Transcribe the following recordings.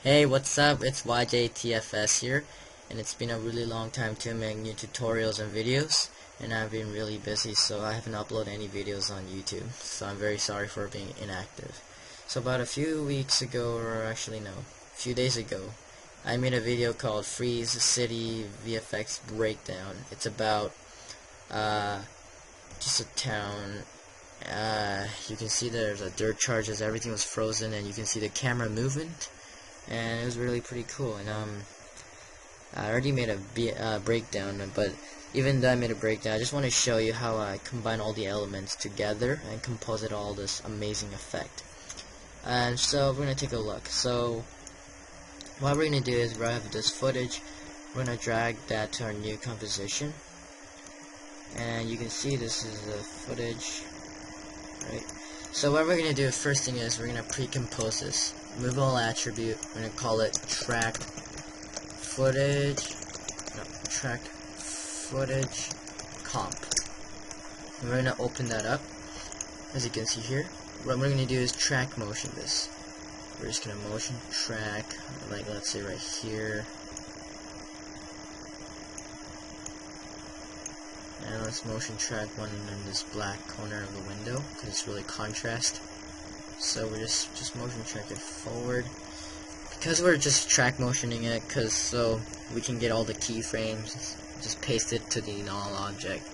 Hey, what's up? It's YJTFS here, and it's been a really long time to make new tutorials and videos, and I've been really busy, so I haven't uploaded any videos on YouTube, so I'm very sorry for being inactive. So about a few weeks ago, or actually no, a few days ago, I made a video called Freeze City VFX Breakdown. It's about just a town. You can see there's a dirt charges, everything was frozen, and you can see the camera movement. And it was really pretty cool. And I already made a breakdown, but even though I made a breakdown, I just want to show you how I combine all the elements together and composite all this amazing effect. And so we're gonna take a look. So what we're gonna do is we have this footage. We're gonna drag that to our new composition, and you can see this is the footage, right? So what we're gonna do, first thing is we're gonna pre-compose this. Remove all attribute. We're gonna call it track footage. No, track footage comp. And we're gonna open that up. As you can see here, what we're gonna do is track motion this. We're just gonna motion track, like let's say right here. And let's motion track one in this black corner of the window because it's really contrast. So we're just motion track it forward because we're just track motioning it, because so we can get all the keyframes. Just paste it to the null object,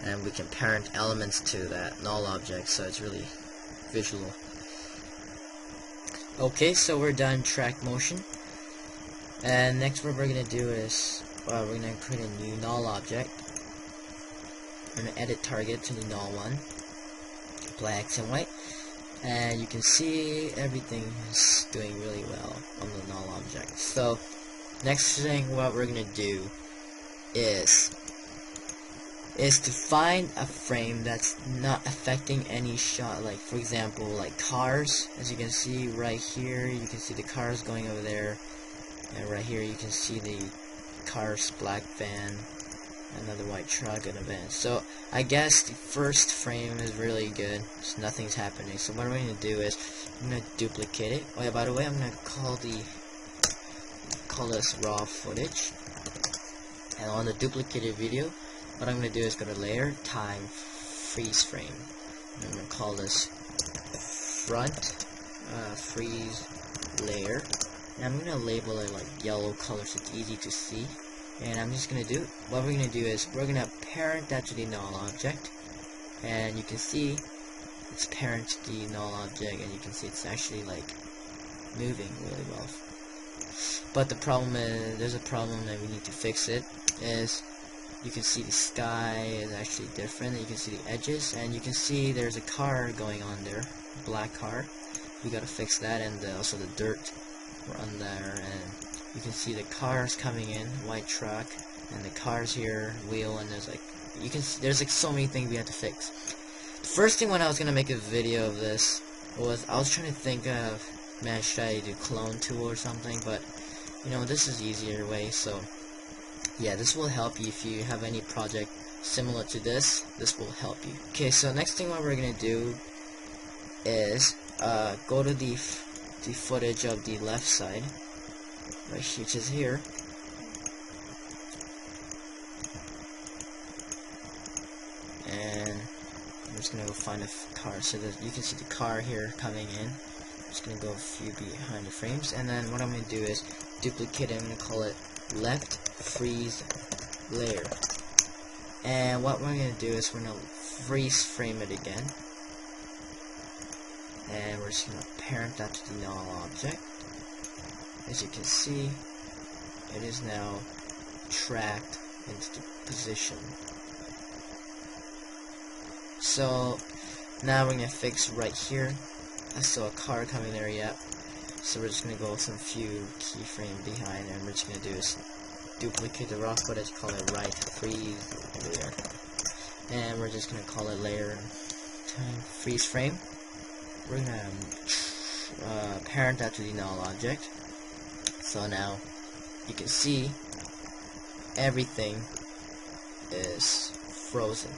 and we can parent elements to that null object, so it's really visual. Okay, so we're done track motion, and next what we're gonna do is we're gonna create a new null object. We're gonna edit target to the null one, apply X and Y. And you can see everything is doing really well on the null object. So next thing what we're gonna do is to find a frame that's not affecting any shot. Like for example, like cars. As you can see right here, you can see the cars going over there, and right here you can see the cars, black van, another white truck, and a van. So I guess the first frame is really good, so nothing's happening. So what I'm going to do is I'm going to duplicate it. Oh yeah, by the way, I'm going to call this raw footage, and on the duplicated video what I'm going to do is go to layer, time, freeze frame, and I'm going to call this front freeze layer, and I'm going to label it like yellow color so it's easy to see. And I'm just gonna do, what we're gonna do is we're gonna parent that to the null object, and you can see it's parent to the null object, and you can see it's actually like moving really well. But the problem is, there's a problem that we need to fix. It is, you can see the sky is actually different, and you can see the edges, and you can see there's a car going on there, a black car. We gotta fix that, and also the dirt on there, and you can see the cars coming in, white truck, and the cars here, wheel, and there's like, you can see, there's like so many things we have to fix. The first thing when I was gonna make a video of this was, I was trying to think of, man, should I do clone tool or something, but you know, this is easier way. So yeah, this will help you if you have any project similar to this. This will help you. Okay, so next thing what we're gonna do is go to the footage of the left side, which is here, and I'm just gonna go find a car so that you can see the car here coming in. I'm just gonna go a few behind the frames, and then what I'm gonna do is duplicate it. I'm gonna call it left freeze layer, and what we're gonna do is we're gonna freeze frame it again, and we're just gonna parent that to the null object. As you can see, it is now tracked into the position. So now we're gonna fix right here. I saw a car coming there, yet. So we're just gonna go some few keyframe behind, and we're just gonna do is duplicate the raw footage, call it right freeze layer, and we're just gonna call it layer time freeze frame. We're gonna parent that to the null object. So now you can see everything is frozen.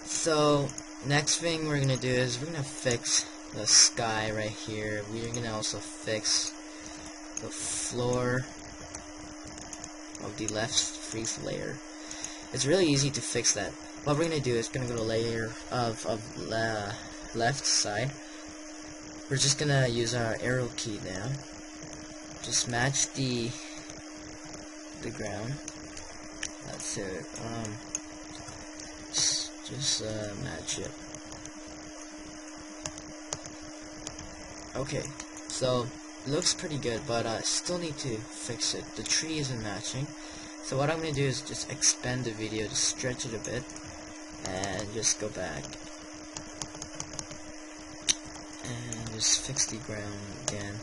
So next thing we're gonna do is we're gonna fix the sky right here. We're gonna also fix the floor of the left freeze layer. It's really easy to fix that. What we're gonna do is gonna go to layer of left side. We're just gonna use our arrow key now. Just match the ground. That's it. Just match it. Okay, so it looks pretty good, but I still need to fix it. The tree isn't matching. So what I'm gonna do is just expand the video, just stretch it a bit, and just go back and just fix the ground again.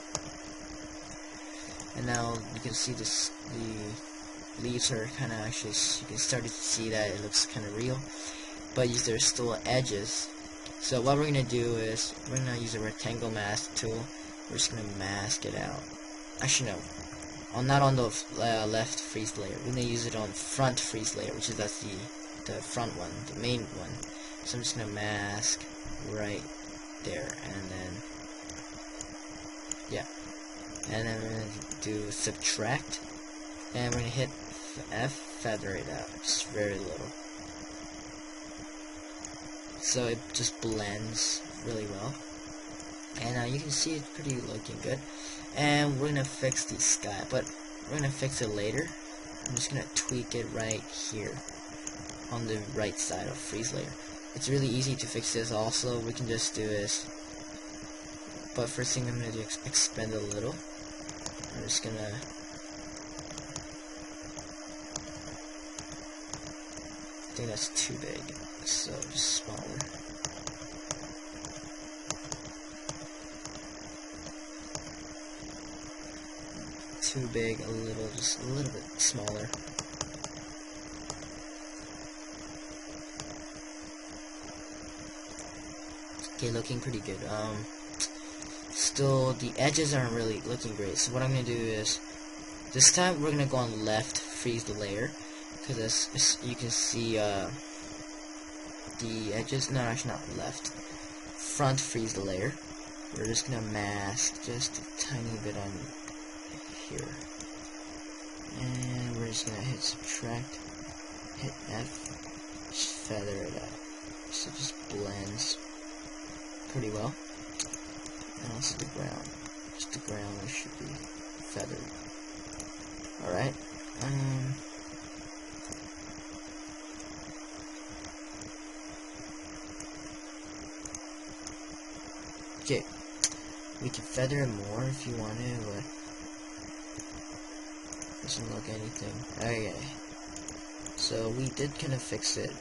And now you can see this, the leaves are kind of actually, you can start to see that it looks kind of real, but there's still edges. So what we're gonna do is we're gonna use a rectangle mask tool. We're just gonna mask it out. Actually no, not on the left freeze layer. We're gonna use it on front freeze layer, which is that's the front one, the main one. So I'm just gonna mask right there, and then yeah, and then we're gonna do subtract, and we're gonna hit F, feather it out, just very little. So it just blends really well, and you can see it's pretty looking good. And we're gonna fix the sky, but we're gonna fix it later. I'm just gonna tweak it right here on the right side of freeze layer. It's really easy to fix this. Also, we can just do this, but first thing I'm gonna do is expand a little. I'm just gonna I think that's too big, so just smaller. Too big, a little, just a little bit smaller. Okay, looking pretty good. Still the edges aren't really looking great, so what I'm gonna do is this time we're gonna go on left freeze the layer, because as you can see the edges, no, actually not left, front freeze the layer. We're just gonna mask just a tiny bit on here, and we're just gonna hit subtract, hit F, just feather it out, so it just blends pretty well. And also the ground, just the ground should be feathered. Alright, okay, we can feather it more if you want to, but doesn't look anything. Okay, so we did kind of fix it.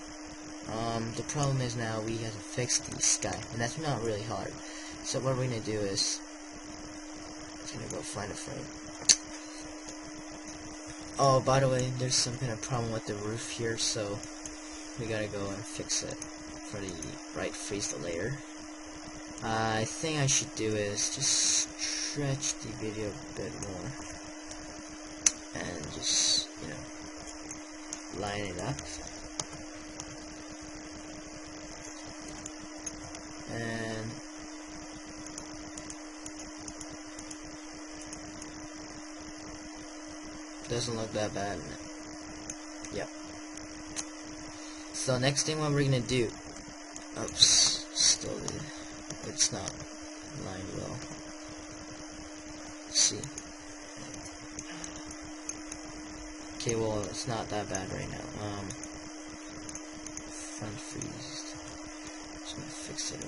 The problem is now we have to fix the sky, and that's not really hard. So what we're gonna do is I'm gonna go find a frame. Oh, by the way, there's some kind of problem with the roof here, so we gotta go and fix it for the right freeze the layer. I think I should do is just stretch the video a bit more and just, you know, line it up. And doesn't look that bad. Yep. So next thing what we're gonna do, oops, still it's not lined well. Let's see. Okay, well it's not that bad right now. Front freeze. Just gonna fix it a bit.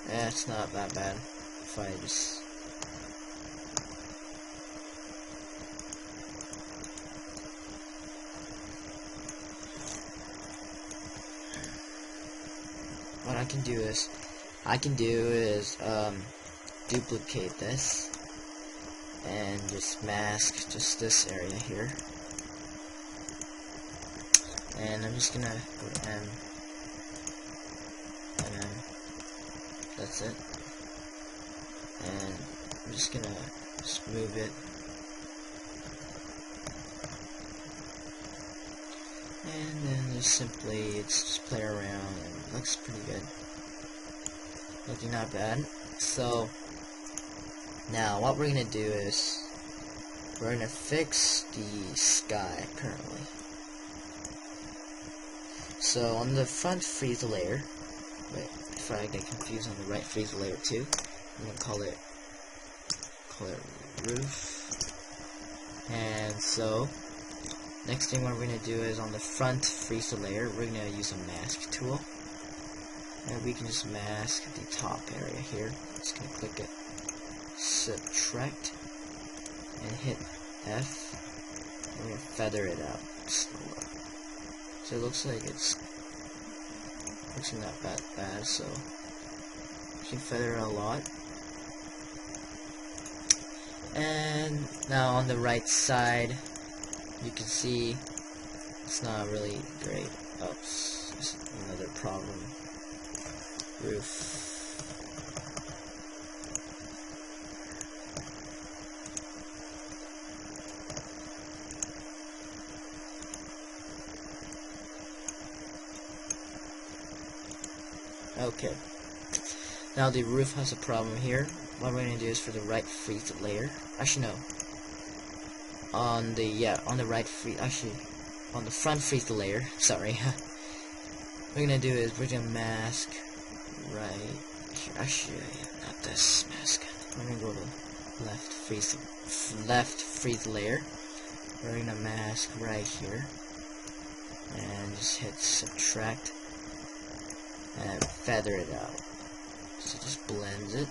Yeah, it's not that bad if I just what I can do is duplicate this and just mask just this area here, and I'm just gonna go to M, and then that's it, and I'm just gonna move it And then just simply, it's just play around, and it looks pretty good. Looking not bad. So, now what we're gonna do is, we're gonna fix the sky currently. So on the front freeze layer, wait, before I get confused, on the right freeze layer too, I'm gonna call it roof. And so next thing what we're gonna do is on the front freeze layer, we're gonna use a mask tool, and we can just mask the top area here. Just gonna click it, subtract, and hit F, and we're gonna feather it out. So it looks like it's not that bad, so you can feather it a lot. And now on the right side, you can see it's not really great. Oops, just another problem. Roof. Okay, now the roof has a problem here. What we're going to do is for the right freeze layer, actually no, on the right freeze, actually on the front freeze layer, sorry, what we're going to do is we're going to mask right here, actually not this mask, we're going to go to left freeze layer, we're going to mask right here, and just hit subtract, and feather it out. So just blends it.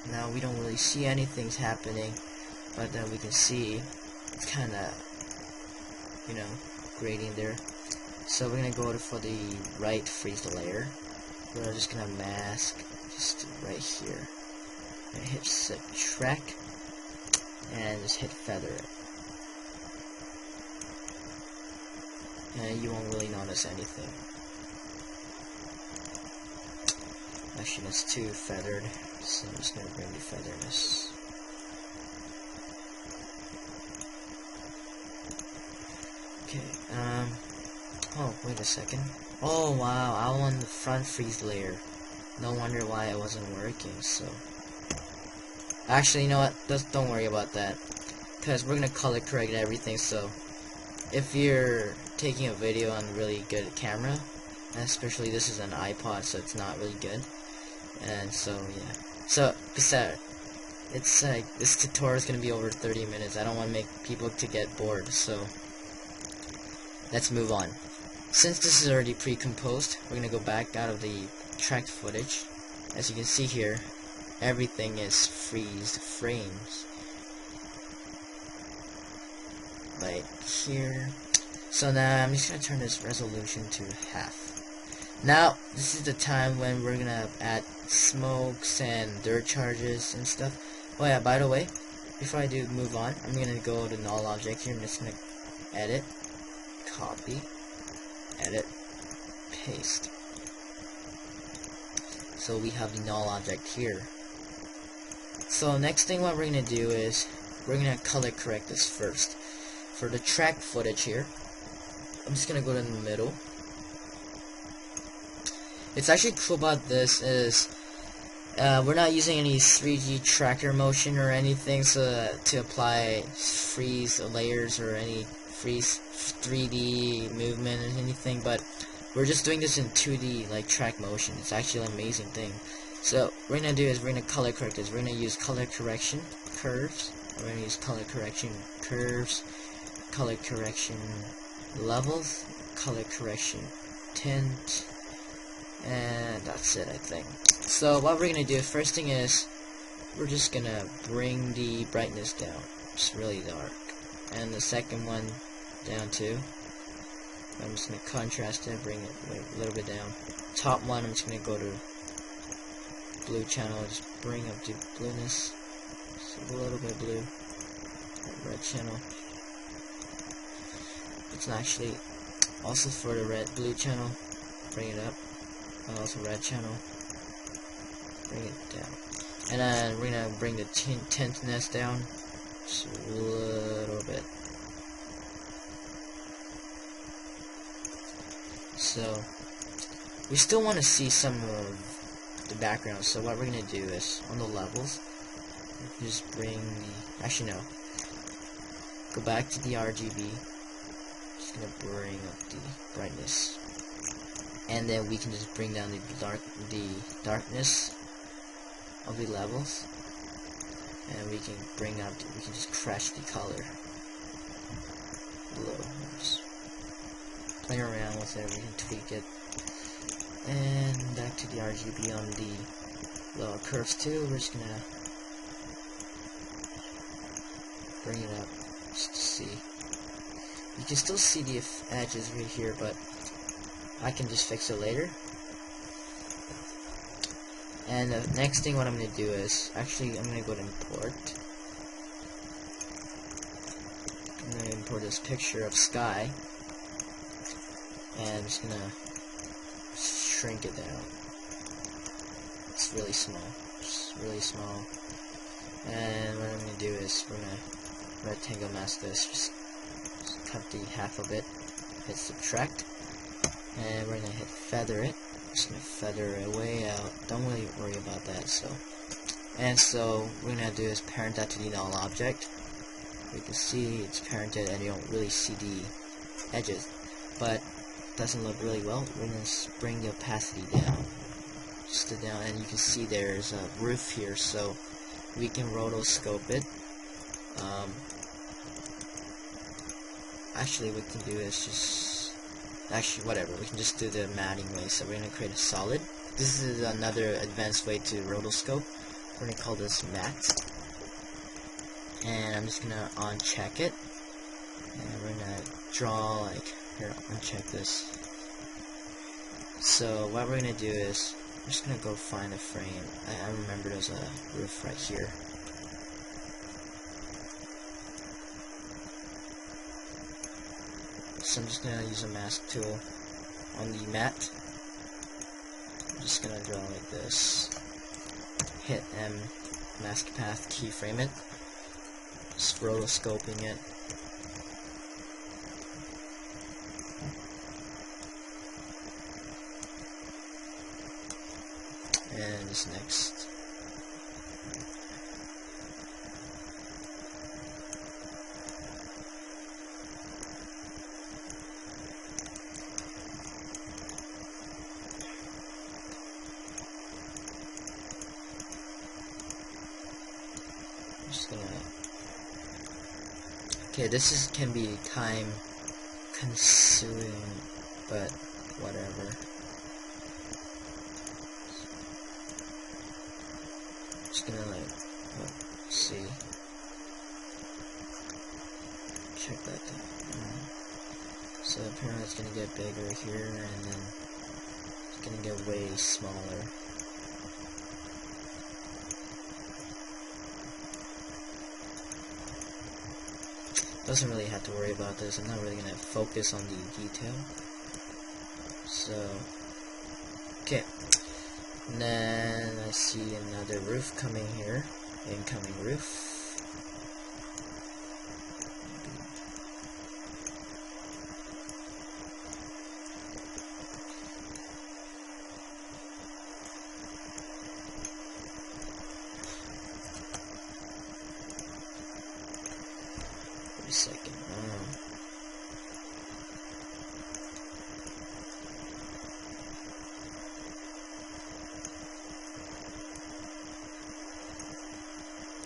Now we don't really see anything's happening, but then we can see it's kind of, you know, grading there. So we're gonna go for the right freeze layer. We're just gonna mask just right here. And hit subtract, and just hit feather it. And you won't really notice anything. Actually, that's too feathered, so I'm just going to bring the featherness. Okay, oh, wait a second. Oh, wow, I want the front freeze layer. No wonder why it wasn't working, so. Actually, you know what, just don't worry about that. Because we're going to color correct everything, so. If you're taking a video on a really good camera, especially this is an iPod, so it's not really good. And so yeah. So besides, it's like this tutorial is gonna be over 30 minutes. I don't want to make people to get bored. So let's move on. Since this is already pre-composed, we're gonna go back out of the tracked footage. As you can see here, everything is freezed frames. Like here. So now I'm just gonna turn this resolution to half. Now, this is the time when we're gonna add smokes and dirt charges and stuff. Oh yeah, by the way, before I do move on, I'm gonna go to null object here. I'm just gonna edit, copy, edit, paste. So we have the null object here. So next thing what we're gonna do is, we're gonna color correct this first. For the track footage here, I'm just gonna go to the middle. It's actually cool about this is we're not using any 3D tracker motion or anything to apply freeze layers or any freeze 3D movement or anything, but we're just doing this in 2D like track motion. It's actually an amazing thing. So what we're gonna do is we're gonna color correct this. We're gonna use color correction curves. We're gonna use color correction curves, color correction levels, color correction tint. And that's it, I think. So what we're gonna do, first thing is we're just gonna bring the brightness down. It's really dark. And the second one down too. I'm just gonna contrast it, bring it a little bit down. Top one, I'm just gonna go to blue channel, just bring up the blueness. Just a little bit of blue. Red channel. It's actually also for the blue channel. Bring it up. Also red channel, bring it down, and then we're gonna bring the tintness down just a little bit. So we still want to see some of the background, so what we're going to do is, on the levels, just bring the, actually no, go back to the RGB, just going to bring up the brightness, and then we can just bring down the darkness of the levels, and we can bring up, we can just crash the color below, just play around with it, we can tweak it. And back to the RGB on the lower curves too. We're just gonna bring it up just to see. You can still see the edges right here, but I can just fix it later. And the next thing what I'm gonna do is, actually I'm gonna go to import. I'm gonna import this picture of sky, and I'm just gonna shrink it down. It's really small. It's really small. And what I'm going to do is we're going to rectangle mask this. Just cut the half of it. Hit subtract. And we're going to hit feather it. Just going to feather it way out. Don't really worry about that. So we're going to do is parent that to the null object. You can see it's parented and you don't really see the edges. But doesn't look really well. We're going to bring the opacity down, just down, and you can see there's a roof here, so we can rotoscope it. Actually, what we can do is just, whatever, we can just do the matting way. So we're going to create a solid. This is another advanced way to rotoscope. We're going to call this matte, and I'm just going to uncheck it, and we're going to draw like, here, uncheck this. So what we're gonna do is, we're just gonna go find a frame. I remember there's a roof right here. So I'm just gonna use a mask tool on the matte. I'm just gonna draw like this. Hit M, mask path, keyframe it. Just rotoscoping it. And this next. I'm just gonna. Okay, this can be time consuming, but whatever. Just gonna see, check that down. So apparently it's gonna get bigger here, and then it's gonna get way smaller. Doesn't really have to worry about this. I'm not really gonna focus on the detail. So, okay. And then I see another roof coming here. Incoming roof. Wait a second.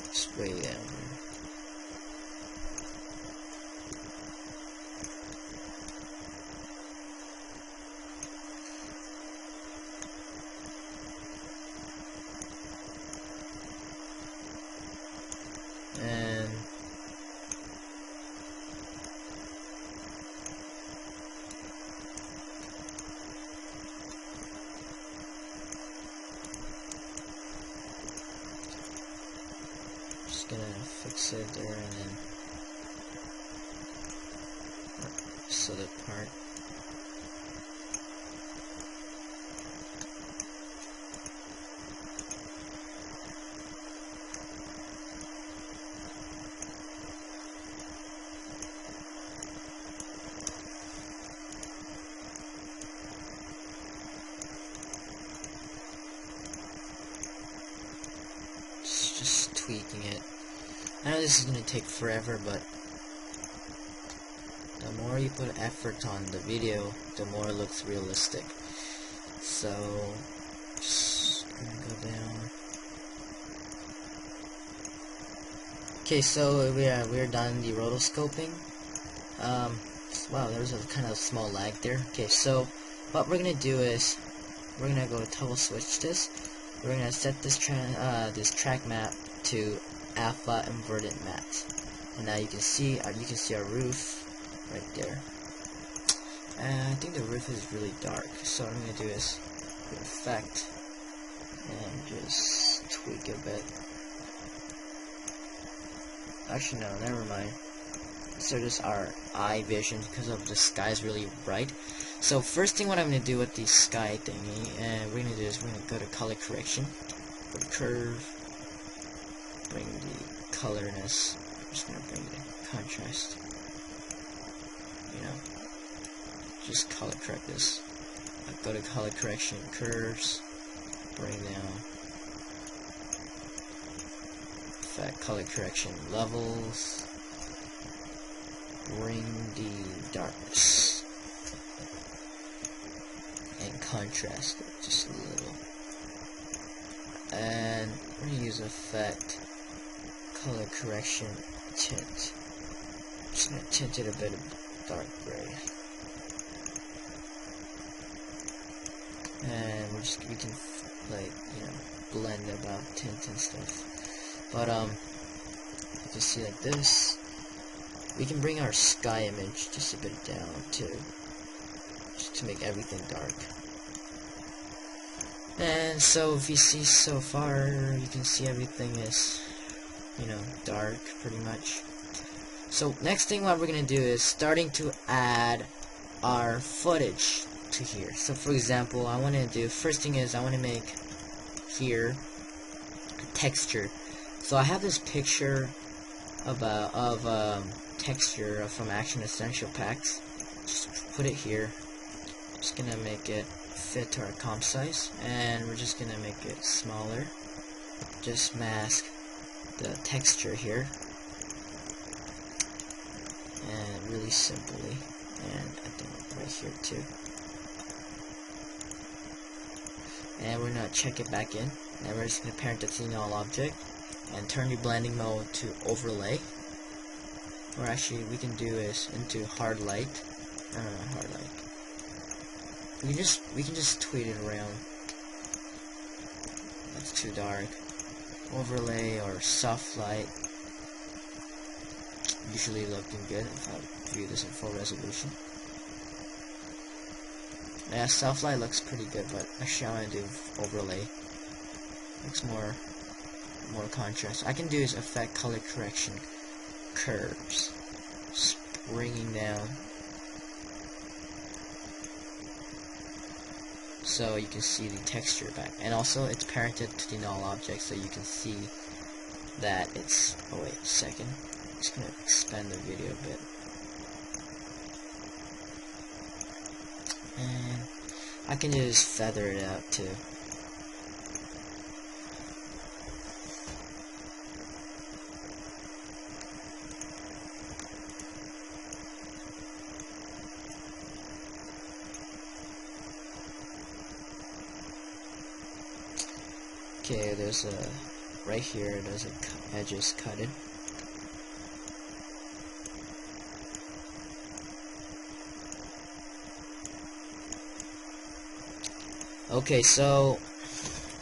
It's way down here. And just gonna fix it there, and then set it apart. I know this is gonna take forever, but the more you put effort on the video, the more it looks realistic. So just gonna go down. Okay, so we're done the rotoscoping. Wow, there's a kind of small lag there. Okay, so what we're gonna do is we're gonna go toggle switch this. We're gonna set this track map to alpha inverted matte, and now you can see our roof right there. And I think the roof is really dark, so what I'm gonna do is go effect and just tweak a bit. Actually, no, never mind. So just our eye vision because of the sky is really bright. So first thing what I'm going to do with the sky thingy, and we're going to do is we're going to go to color correction, go to curve, bring the colorness, I'm just going to bring the contrast, you know, just color correct this. Go to color correction, curves, bring down, effect, color correction, levels, bring the darkness and contrast it just a little, and we're going to use effect, color correction, tint. Just going to tint it a bit of dark gray, and we can like, you know, blend about tint and stuff. But you can see like this. We can bring our sky image just a bit down too, just to make everything dark. And so if you see so far, you can see everything is, you know, dark pretty much. So next thing what we're gonna do is starting to add our footage to here. So for example, I want to do, first thing is I want to make here a texture. So I have this picture of texture from Action Essential Packs. Just put it here. Just gonna make it fit to our comp size, and we're just gonna make it smaller. Just mask the texture here, and really simply, and I think right here too. And we're gonna check it back in, and we're just gonna parent it to the null object, and turn the blending mode to overlay. Or actually, we can do is into hard light. No, hard light. We can just tweak it around. That's too dark. Overlay or soft light. Usually looking good if I view this in full resolution. Yeah, soft light looks pretty good, but actually I want to do overlay. Looks more contrast. I can do is effect, color correction, curves, just bringing down so you can see the texture back, and also it's parented to the null object, so you can see that it's, oh wait a second, I'm just gonna expand the video a bit, and I can just feather it out too. Okay, there's a, right here, there's a edges cut in. Okay, so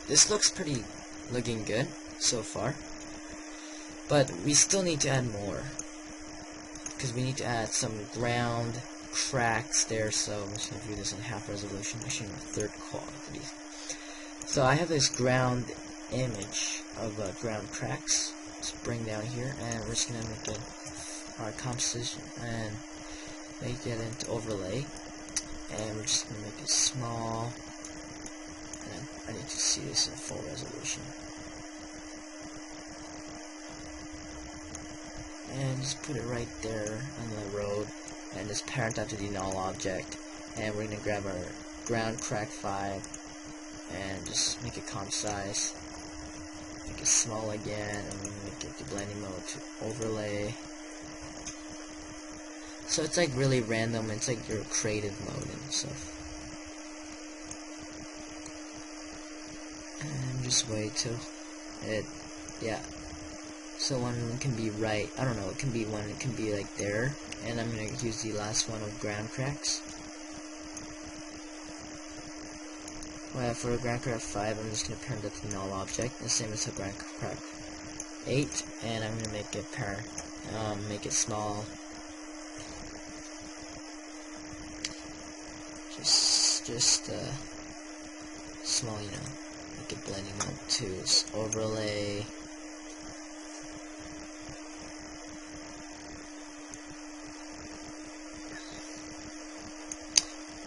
this looks looking good so far, but we still need to add more, because we need to add some ground cracks there. So I'm just gonna view this in half resolution, actually in third quality. So I have this ground image of ground cracks. Let's bring down here, and we're just gonna make it our composition and make it into overlay, and we're just gonna make it small. And I need to see this in full resolution, and just put it right there on the road, and just parent that to the null object, and we're gonna grab our ground crack 5 and just make it comp size, make it small again. I'm gonna make it the blending mode to overlay. So it's like really random. It's like your creative mode and stuff. And just wait till it, yeah. So one can be right, I don't know, it can be one, it can be like there. And I'm gonna use the last one of ground cracks. Well, for ground crack 5, I'm just gonna parent that to null object, the same as the ground crack 8, and I'm gonna make it make it small. Just small, you know. Make it blending mode to overlay.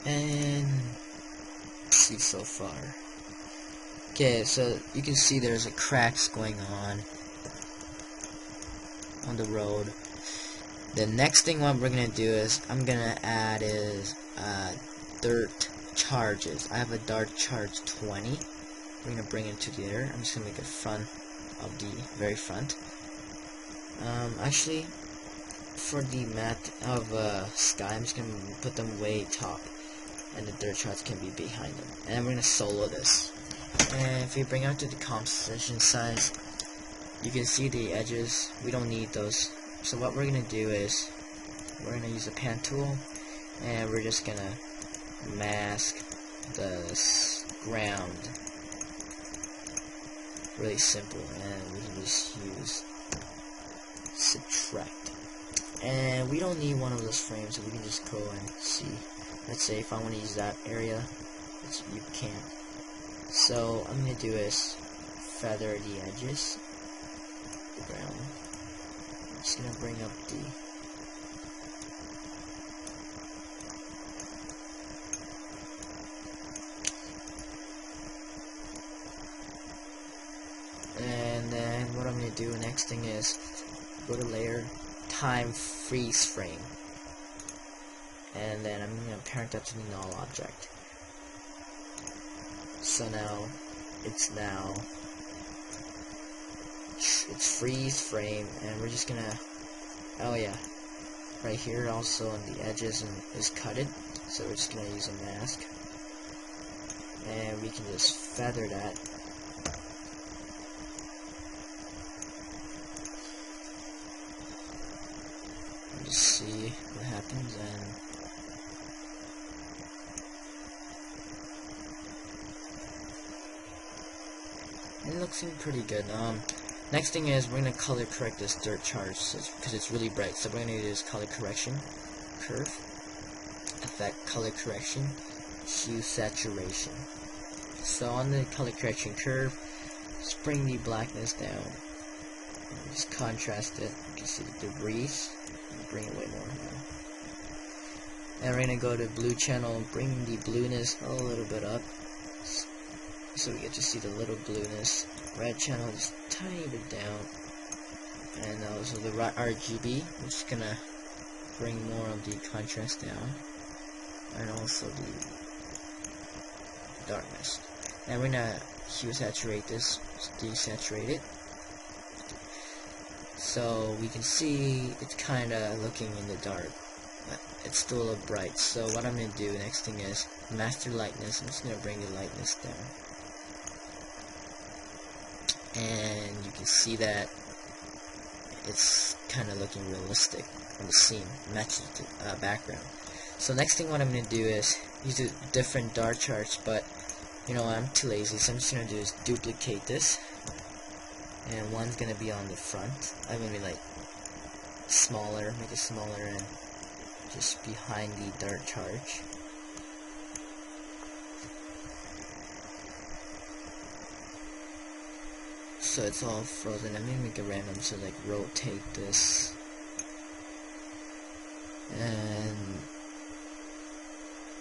And see so far. Okay, so you can see there's a cracks going on the road. The next thing what we're gonna do is I'm gonna add is dirt charges. I have a dirt charge 20. We're gonna bring it to there. I'm just gonna make it front of the very front. Actually, for the mat of sky, I'm just gonna put them way top, and the dirt charts can be behind them. And we're gonna solo this. And if you bring out to the composition size, you can see the edges. We don't need those. So what we're gonna do is we're gonna use a pen tool, and we're just gonna mask the ground. Really simple, and we can just use subtract. And we don't need one of those frames, so we can just go and see. Let's say if I want to use that area, you can't. So I'm gonna do is feather the edges, the ground. I'm just gonna bring up the and then what I'm gonna do next thing is go to layer, time freeze frame, and then I'm gonna parent that to the null object. So now it's freeze frame, and we're just gonna, oh yeah, right here also on the edges is cutted, so we're just gonna use a mask, and we can just feather that. Just see what happens, and it looks pretty good. Next thing is we're gonna color correct this dirt charge because it's really bright. So we're gonna do this color correction curve, effect color correction, hue saturation. So on the color correction curve, just bring the blackness down, just contrast it. You can see the debris. Bring it way more now. And we're gonna go to blue channel, bring the blueness a little bit up, so we get to see the little blueness. Red channel just tiny bit down, and also the RGB. We're just gonna bring more of the contrast down, and also the darkness. And we're gonna hue saturate this, desaturate it. So we can see it's kinda looking in the dark, but it's still a little bright. So what I'm gonna do next thing is master lightness. I'm just gonna bring the lightness down, and you can see that it's kinda looking realistic on the scene, matching the background. So next thing what I'm gonna do is use a different dart charts, but you know I'm too lazy, so I'm just gonna do is duplicate this. And one's gonna be on the front. I'm gonna be like smaller, make it smaller, and just behind the dart charge. So it's all frozen. I'm gonna make it random, so like rotate this, and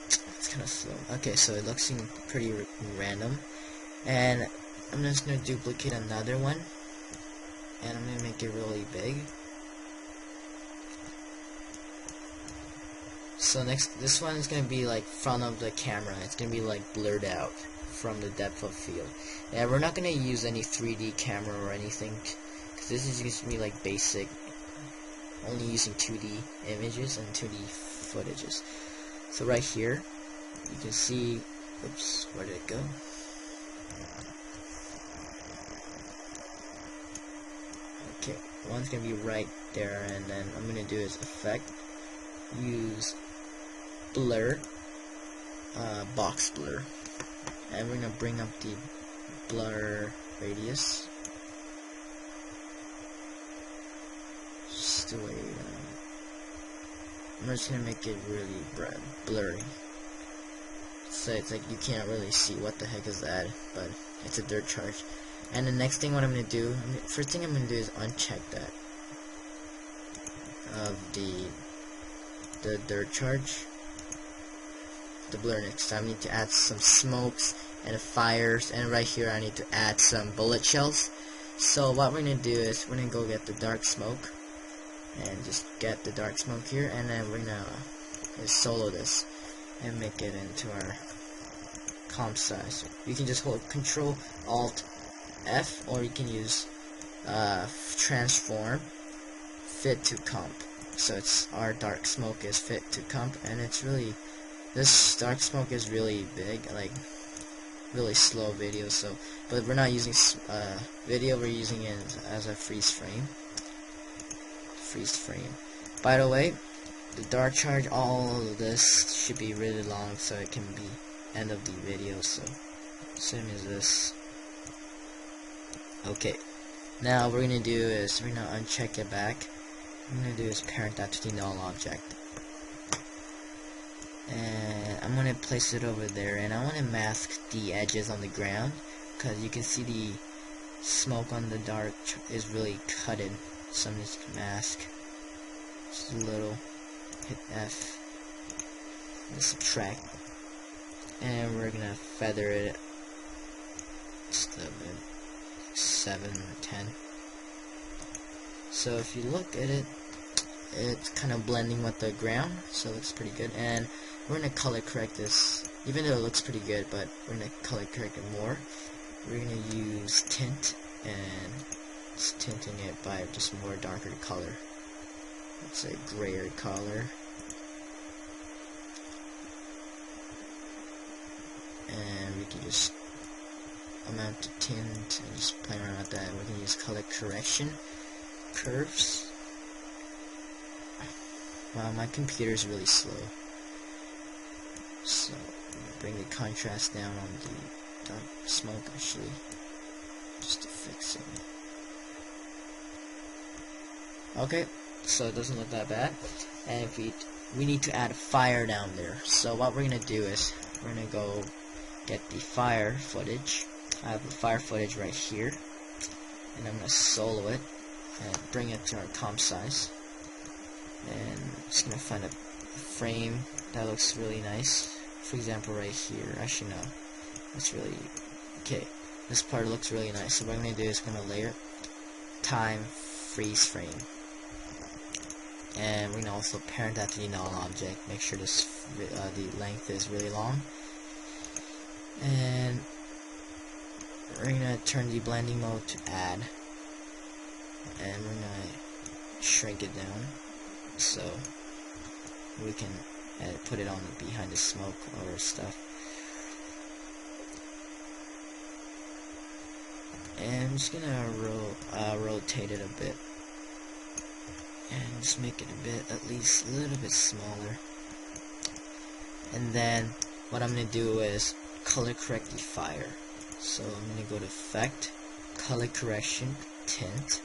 it's kind of slow. Okay, so it looks pretty random, and I'm just gonna duplicate another one, and I'm gonna make it really big. So next, this one is gonna be like front of the camera. It's gonna be like blurred out from the depth of field. And we're not gonna use any 3D camera or anything, because this is just gonna be like basic, only using 2D images and 2D footages. So right here, you can see, oops, where did it go? Okay, one's gonna be right there, and then I'm gonna do is effect, use blur, box blur, and we're gonna bring up the blur radius just the way I'm just gonna make it really blurry, so it's like you can't really see what the heck is that, but it's a dirt charge. And the next thing what I'm gonna do, first thing I'm gonna do is uncheck that of the dirt charge, the blur. Next time I need to add some smokes and fires, and right here I need to add some bullet shells. So what we're gonna do is we're gonna go get the dark smoke, and just get the dark smoke here, and then we're gonna solo this and make it into our comp size. You can just hold Control Alt F, or you can use transform fit to comp. So it's our dark smoke is fit to comp, and it's really, this dark smoke is really big, like really slow video. So, but we're not using video, we're using it as a freeze frame. By the way, the dark charge, all of this should be really long, so it can be end of the video. So same as this. Okay, now what we're gonna do is we're gonna uncheck it back. What I'm gonna do is parent that to the null object, and I'm gonna place it over there, and I want to mask the edges on the ground, because you can see the smoke on the dark is really cutted. So I'm just mask just a little, hit F, and subtract, and we're gonna feather it just a bit, 7 or 10. So if you look at it, it's kind of blending with the ground, so it looks pretty good. And we're gonna color correct this, even though it looks pretty good, but we're gonna color correct it more. We're gonna use tint, and it's tinting it by just more darker color. It's a grayer color, and we can just amount to tint and just play around with that. We can use color correction, curves. Wow, my computer is really slow, so bring the contrast down on the dark smoke actually, just to fix it. Okay, so it doesn't look that bad. And if we need to add a fire down there, so what we're gonna do is we're gonna go get the fire footage. I have the fire footage right here, and I'm gonna solo it and bring it to our comp size, and I'm just gonna find a frame that looks really nice. For example, right here. Actually, no, it's really okay. This part looks really nice. So what I'm gonna do is I'm gonna layer time freeze frame, and we're gonna also parent that to the null object. Make sure this the length is really long, and we're gonna turn the blending mode to add, and we're gonna shrink it down so we can put it on behind the smoke or stuff. And I'm just gonna rotate it a bit, and just make it a bit, at least a little bit smaller. And then what I'm gonna do is color correct the fire. So I'm gonna go to Effect, Color Correction, Tint,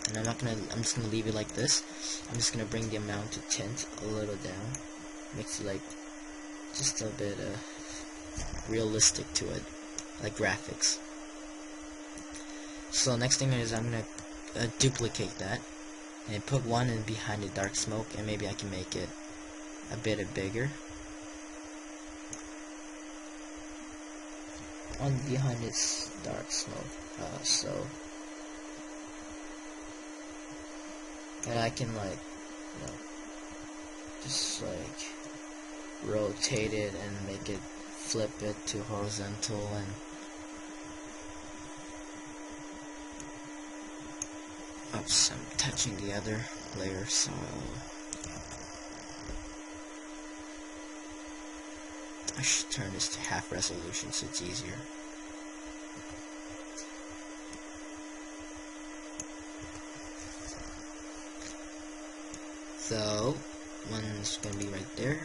and I'm just gonna leave it like this. I'm just gonna bring the amount of tint a little down, makes it like just a bit realistic to it, like graphics. So next thing is I'm gonna duplicate that and put one in behind the dark smoke, and maybe I can make it a bit bigger. One behind this dark smoke, and I can, like, you know, just like rotate it and make it flip it to horizontal, and oops, I'm touching the other layer, so I should turn this to half resolution so it's easier. So one's gonna be right there,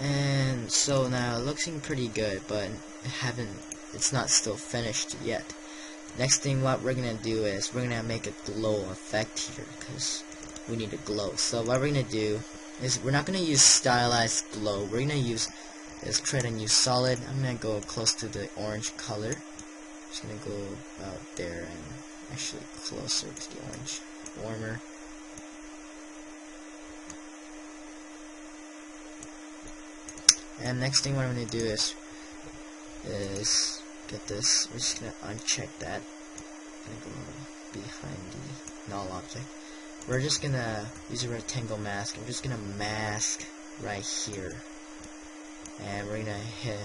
and so now it looks pretty good, but it's not still finished yet. Next thing what we're gonna do is we're gonna make a glow effect here, because we need a glow. So what we're gonna do is we're not gonna use stylized glow. We're gonna use create a new solid. I'm gonna go close to the orange color. Just gonna go about there and actually closer to the orange, warmer. And next thing what I'm gonna do is get this. We're just gonna uncheck that. Gonna go behind the null object. We're just gonna use a rectangle mask. I'm just gonna mask right here, and we're gonna hit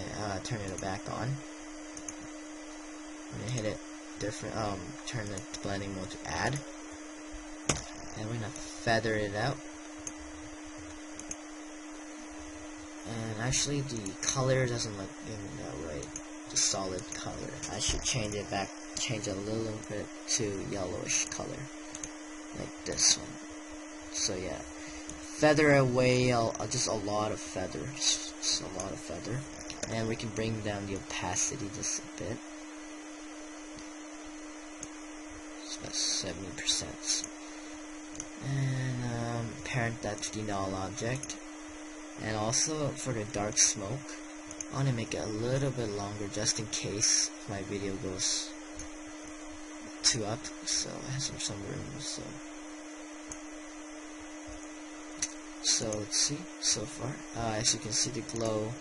turn it back on. I'm gonna hit it different. Turn the blending mode to add, and we're gonna feather it out. And actually the color doesn't look even that right, the solid color. I should change it back, change it a little bit to yellowish color, like this one. So yeah, feather away just a lot of feather, just a lot of feather. And we can bring down the opacity just a bit. It's about 70%. And parent that to the null object. And also for the dark smoke, I want to make it a little bit longer just in case my video goes too up, so it has some room. So let's see so far. As you can see, the glow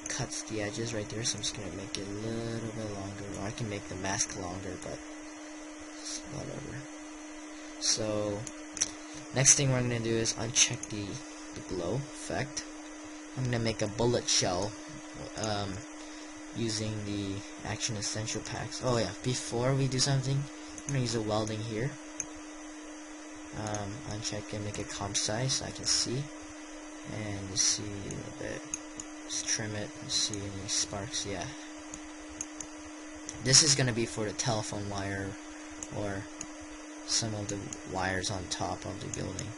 cuts the edges right there, so I'm just gonna make it a little bit longer, or I can make the mask longer, but whatever. So next thing we're gonna do is uncheck the glow effect. I'm gonna make a bullet shell using the Action Essential packs. Oh yeah, before we do something, I'm gonna use a welding here. Uncheck and make it comp size so I can see, and you see a little bit. Just trim it and see any sparks. Yeah, this is gonna be for the telephone wire or some of the wires on top of the building.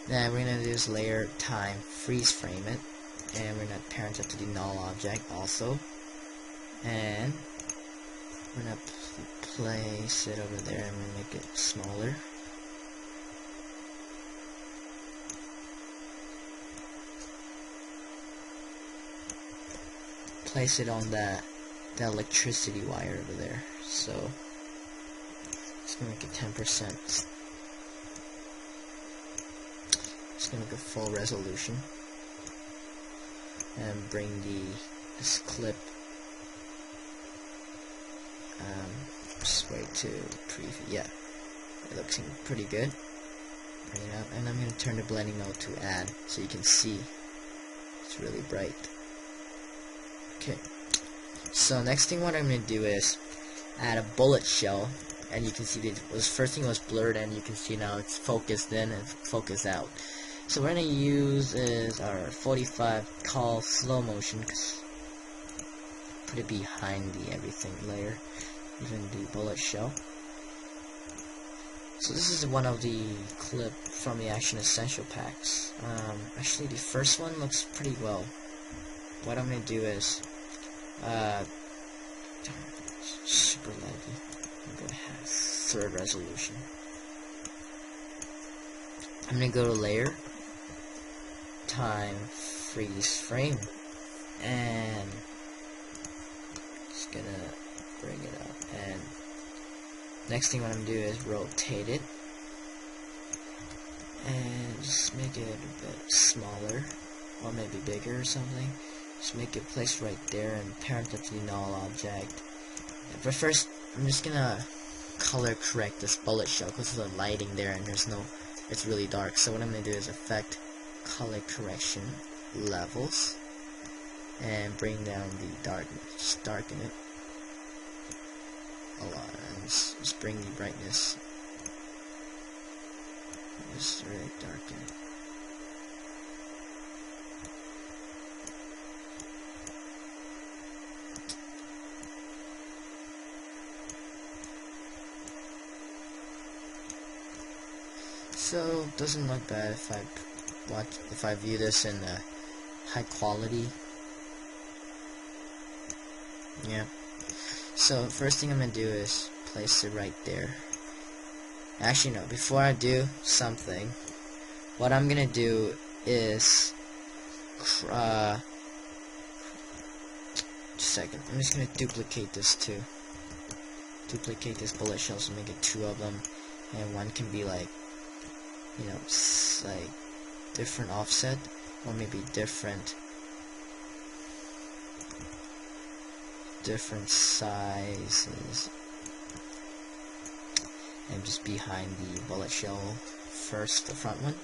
Then we're gonna do this layer time freeze frame it, and we're gonna parent it to the null object also, and we're gonna place it over there, and we're gonna make it smaller. Place it on the electricity wire over there. So it's gonna make it 10%. Just gonna go full resolution and bring this clip straight to preview. Yeah, it looks pretty good. Bring it up, and I'm gonna turn the blending mode to add so you can see it's really bright. Okay, so next thing what I'm gonna do is add a bullet shell, and you can see the first thing was blurred, and you can see now it's focused in and focused out. So what we're going to use is our 45 call slow motion, put it behind the everything layer, even the bullet shell. So this is one of the clip from the Action Essential packs. Actually the first one looks pretty well. What I'm going to do is, super laggy, I'm going to have third resolution. I'm going to go to layer, time, freeze frame, and just gonna bring it up. And next thing what I'm gonna do is rotate it and just make it a bit smaller, or maybe bigger or something. Just make it place right there and parent it to the null object, But first, I'm just gonna color correct this bullet shell because of the lighting there, and it's really dark. So what I'm gonna do is effect color correction levels and bring down the darkness, just darken it a lot, and just bring the brightness, just really darken it. So it doesn't look bad if I view this in high quality. Yeah. So first thing I'm gonna do is place it right there. Actually no, before I do something, what I'm gonna do is just a second. I'm just gonna duplicate this too. Duplicate this bullet shell so make it 2 of them, and one can be like, you know, like different offset, or maybe different sizes, and just behind the bullet shell first, the front one.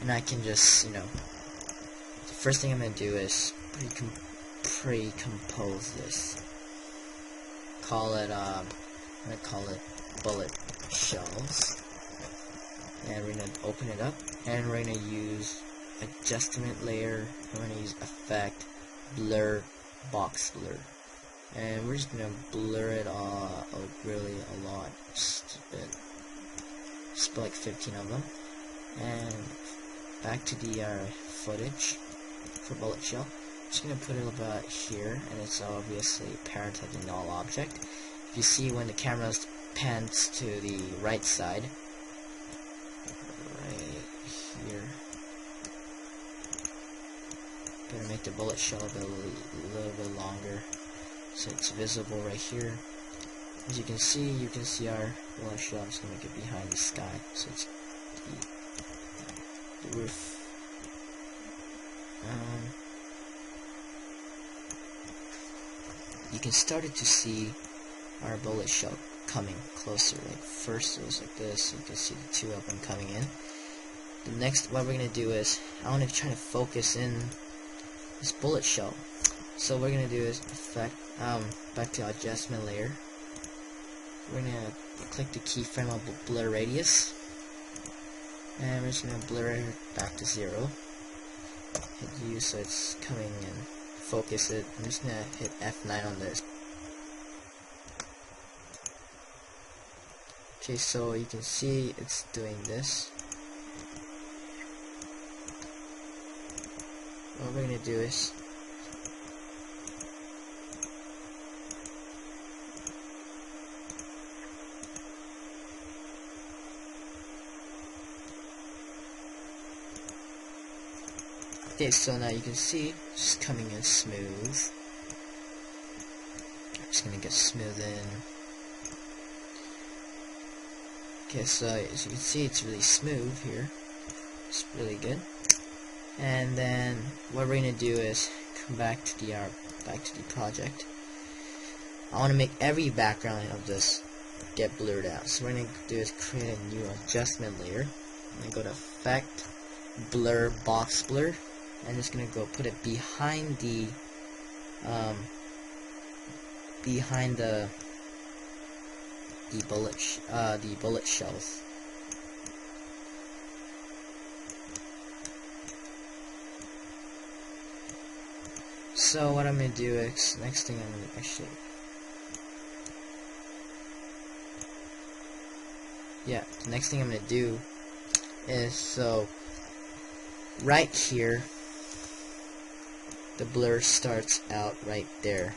And I can just, you know, the first thing I'm gonna do is pre-compose this. I'm gonna call it bullet shells. And we're gonna open it up, and we're gonna use adjustment layer. We're gonna use effect, blur, box blur, and we're just gonna blur it all out really a lot, just a bit, just like 15 of them. And back to the footage for bullet shell. Just gonna put it about here, and it's obviously parented in all object. If you see when the camera pans to the right side, here, gonna make the bullet shell a little bit longer so it's visible right here. As you can see our bullet shell. I'm just gonna make it behind the sky, so it's the roof. You can start to see our bullet shell coming closer. Like first it was like this, you can see the 2 of them coming in. The next, what we're gonna do is, I want to try to focus in this bullet shell. So what we're gonna do is effect, back to adjustment layer. We're gonna click the keyframe of blur radius, and we're just gonna blur it back to 0. Hit U so it's coming in. Focus it. I'm just gonna hit F9 on this. Okay, so you can see it's doing this. What we're gonna do is okay, so now you can see it's coming in smooth. I'm just gonna get smooth in. Okay, so as you can see it's really smooth here. It's really good. And then what we're gonna do is come back to the project. I want to make every background of this get blurred out. So what we're gonna do is create a new adjustment layer. I'm gonna go to Effect, Blur, Box Blur, and just gonna go put it behind the bullet shells. So what I'm gonna do is, next thing I'm gonna the next thing I'm gonna do is, so right here the blur starts out right there.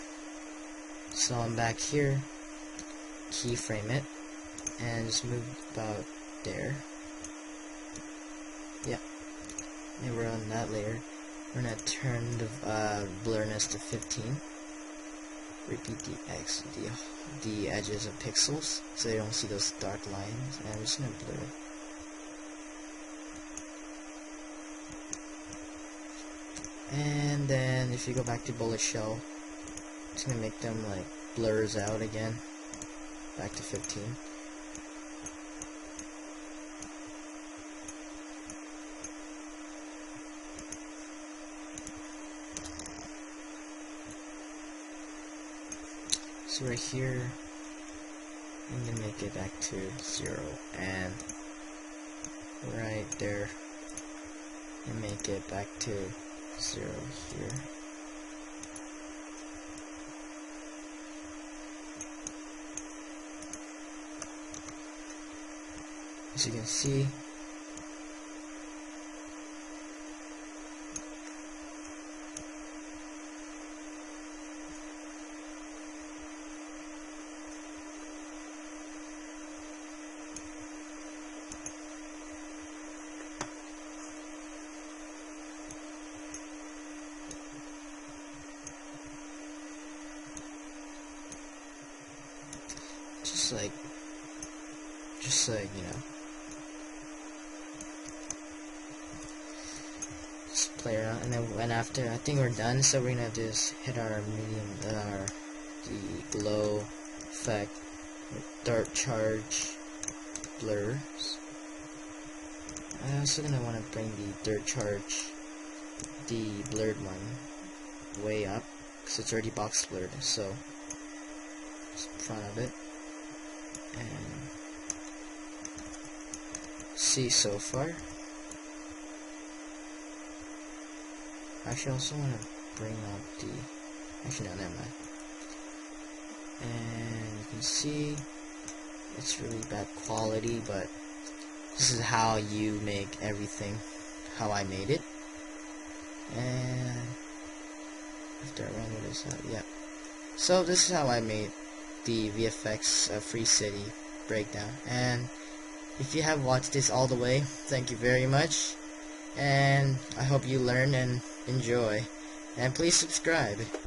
So I'm back here, keyframe it, and just move about there. Yeah, and we're on that layer. We're gonna turn the blurriness to 15. Repeat the edges of pixels so you don't see those dark lines, and I'm just gonna blur it. And then if you go back to bullet shell, it's gonna make them like blurs out again, back to 15. So right here, I'm gonna make it back to 0, and right there, and make it back to 0 here. As you can see, just like you know, just play around, and then when after I think we're done, so we're gonna just hit our medium, the glow effect with dark charge blurs. I'm also gonna want to bring the dirt charge, the blurred one, way up because it's already box blurred. So just in front of it, and see so far. Actually, I also want to bring up the. Actually, no, never mind. And you can see it's really bad quality, but this is how you make everything, how I made it. And after I render this out, yeah. So this is how I made the VFX Free City breakdown. And if you have watched this all the way, thank you very much. And I hope you learn and enjoy. And please subscribe.